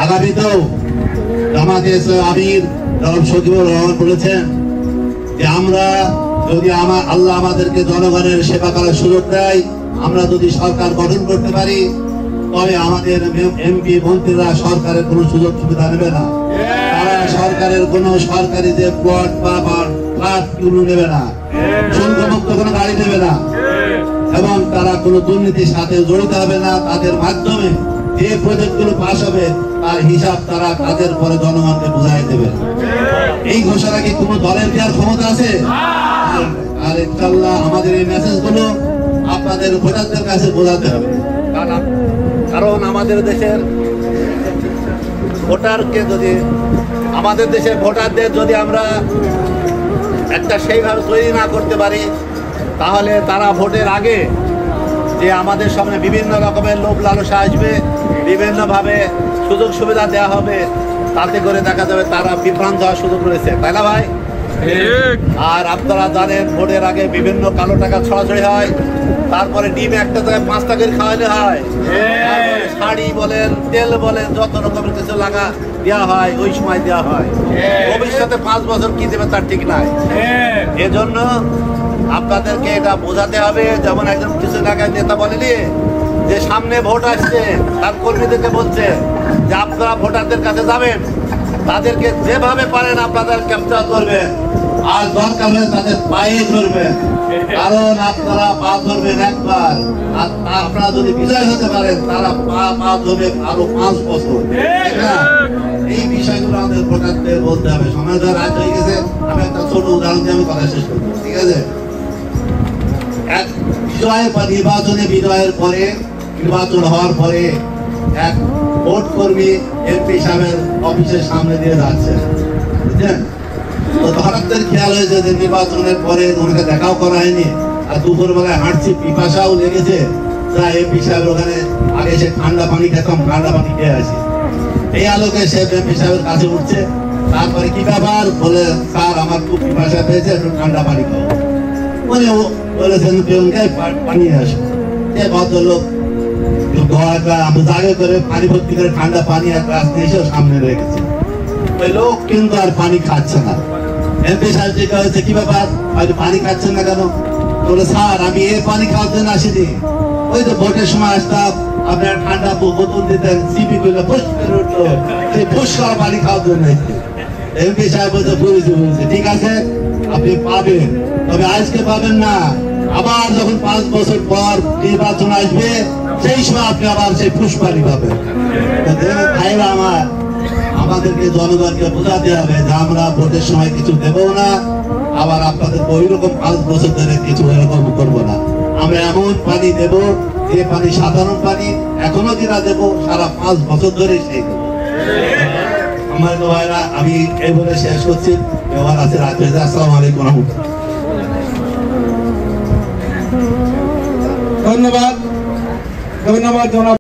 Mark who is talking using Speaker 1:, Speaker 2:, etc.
Speaker 1: আগামীতেও জামাতে আমির জনাব শফিকুর রহমান বলেছেন যে আমরা যদি আল্লাহ আমাদেরকে জনগণের সেবা করার সুযোগ দেয়, আমরা যদি সরকার গঠন করতে পারি, তবে আমাদের এমপি মন্ত্রীরা সরকারের কোনো সুযোগ সুবিধা নেবে না। তারা সরকারের কোনো সরকারি যে প্লট বা ফ্ল্যাট নেবে না, শুল্কমুক্ত কোনো গাড়ি নেবে না, এবং তারা কোনো দুর্নীতির সাথে জড়িত হবে না। তাদের মাধ্যমে যে প্রজেক্টগুলো পাস হবে তার হিসাব তারা তাদের পরে জনগণকে বুঝাই দেবে। এই ঘোষণা কি কোনো দলের দেওয়ার ক্ষমতা আছে? আর ইনশাআল্লাহ আমাদের এই মেসেজগুলো আপনাদের ভোটারদের কাছে বোঝাতে হবে। কারণ আমাদের দেশের ভোটারকে যদি আমাদের দেশের ভোটারদের যদি আমরা একটা সেইভাবে তৈরি না করতে পারি, তাহলে তারা ভোটের আগে যে আমাদের সামনে বিভিন্ন রকমের লোভ লালসা আসবে, বিভিন্নভাবে সুযোগ সুবিধা দেওয়া হবে, তাতে করে দেখা যাবে তারা বিভ্রান্ত হওয়ার সুযোগ রয়েছে, তাই না ভাই? আর আপনারা জানেন ভোটের আগে বিভিন্ন কালো টাকা ছড়াছড়ি হয়, তারপরে ডিম একটা জায়গায় 5 টাকার খাওয়ালে হয়, শাড়ি বলেন তেল বলেন যত রকমের কিছু লাগা দেওয়া হয়, ওই সময় দেওয়া হয়। ভবিষ্যতে 5 বছর কি দেবে তার ঠিক নাই। এজন্য আপনাদেরকে এটা বোঝাতে হবে। যেমন একজন কিছু এলাকায় নেতা বলেনি যে সামনে ভোট আসছে, তার কর্মীদেরকে বলছে যে আপনারা ভোটারদের কাছে যাবেন, তাদেরকে যেভাবে পারেন আপনাদের ক্যাপচার করবেন, আর দরকার হলে তাদের পায়ে ধরবেন। কারণ আপনারা পা ধরবেন একবার, আর আপনারা যদি বিজয় হতে পারেন তারা পা ধরবে আরো 5 বছর। এই বিষয়গুলো আমাদের ভোটারদের বলতে হবে। সময় ধরে রাত হয়ে গেছে, আমি একটা ছোট উদাহরণ দিয়ে আমি কথা শেষ করবো, ঠিক আছে? বিজয়ের পরে নির্বাচন হওয়ার পরে এক ভোট কর্মী এমপি সাহেবের অফিসের সামনে দিয়ে যাচ্ছে, বুঝলেন? তো হঠাৎ খেয়াল হয়েছে যে নির্বাচনের পরে ওনাকে দেখাও করা হয়নি, আর দুপুর বেলায় হাঁটছি, পিপাসাও লেগেছে, যা এমপি সাহেবের ওখানে আগে সে ঠান্ডা পানি খেতাম, ঠান্ডা পানি খেয়ে আসি। এই আলোকে সে এমপি সাহেবের কাছে উঠছে, তারপরে কি ব্যাপার বলে, স্যার আমার খুব পিপাসা পেয়েছে, একটু ঠান্ডা পানি খাও। উনি বলেছেন পানি আসো। সে ভদ্রলোক জাগে করে পানি ভর্তি করে ঠান্ডা পানি এক গ্লাস নিয়ে এসে সামনে রেখেছে। ওই লোক কিন্তু আর পানি খাচ্ছে না। এমপি সাহেব জিজ্ঞাসা হয়েছে কি ব্যাপার, হয়তো পানি খাচ্ছেন না কেন? বলে স্যার আমি এই পানি খাওয়ার জন্য আসিনি, ওই তো ভোটের সময় আসতাম, আপনার ঠান্ডা বোতল দিতেন, সিপি করলে ফুস করে উঠলো, সেই ফুস করা পানি খাওয়ার জন্য এসেছে। এমপি সাহেব বলছে বুঝেছি, ঠিক আছে আপনি পাবেন, তবে আজকে পাবেন না, আবার যখন 5 বছর পর নির্বাচন আসবে সেই সময় আপনি আবার সেই ফুসপানি পাবেন। ভাইরা আমার, আমাদেরকে জনগণকে বোঝাতে হবে যে আমরা ভোটের সময় কিছু দেবো না, আবার আপনাদের ওই রকম 5 বছর ধরে কিছু এরকম করবো না। আমরা এমন পানি দেব যে পানি সাধারণ পানি এখনো যেটা দেবো সারা 5 বছর ধরে সেই দেবো। আমার ভাইরা, আমি এই বলে শেষ করছি। ব্যবহার আছে রাত হয়েছে। আসসালামু আলাইকুম রহমতুল্লাহ।
Speaker 2: ধন্যবাদ জনাব।